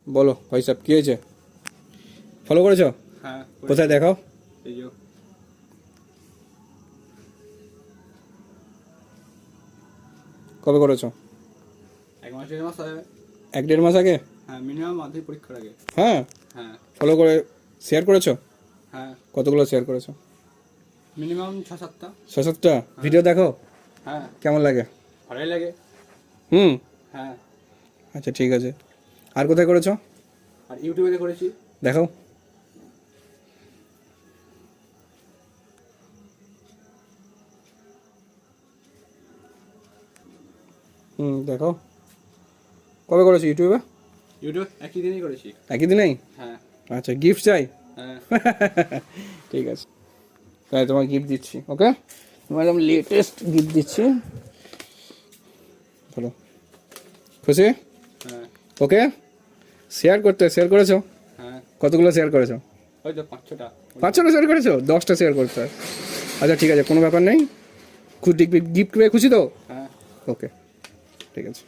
বলো ভাই সাহেব কি হয়েছে? ফলো করেছো? হ্যাঁ কোথায় দেখাও। এই যে কবে করেছো? 1 মাস 1.5 মাস আগে। 1-1.5 মাস আগে? হ্যাঁ মিনিমাম মাধ্যমিক পরীক্ষার আগে। হ্যাঁ হ্যাঁ ফলো করে শেয়ার করেছো? হ্যাঁ কতগুলো শেয়ার করেছো? মিনিমাম 6-7টা। 6-7টা ভিডিও দেখো? হ্যাঁ কেমন লাগে? ভালোই লাগে। হুম হ্যাঁ আচ্ছা ঠিক আছে। আর কোথায় করেছো? আর ইউটিউবে করেছি। দেখাও। দেখাও। কবে করেছো ইউটিউবে? ইউটিউব একই দিনই করেছি। একই দিনেই? হ্যাঁ আচ্ছা গিফট চাই? হ্যাঁ ঠিক আছে, তাই তোমার গিফট দিচ্ছি। ওকে, তোমার একদম লেটেস্ট গিফট দিচ্ছি। বলো, খুশি? হ্যাঁ ওকে, শেয়ার করেছো? হ্যাঁ কতগুলো শেয়ার করেছো? ওই তো 5-6টা। 5-6টা শেয়ার করেছো? 10টা শেয়ার করতে হয়। আচ্ছা ঠিক আছে, কোনো ব্যাপার নেই। গিফট পেয়ে খুশি তো? হ্যাঁ ওকে ঠিক আছে।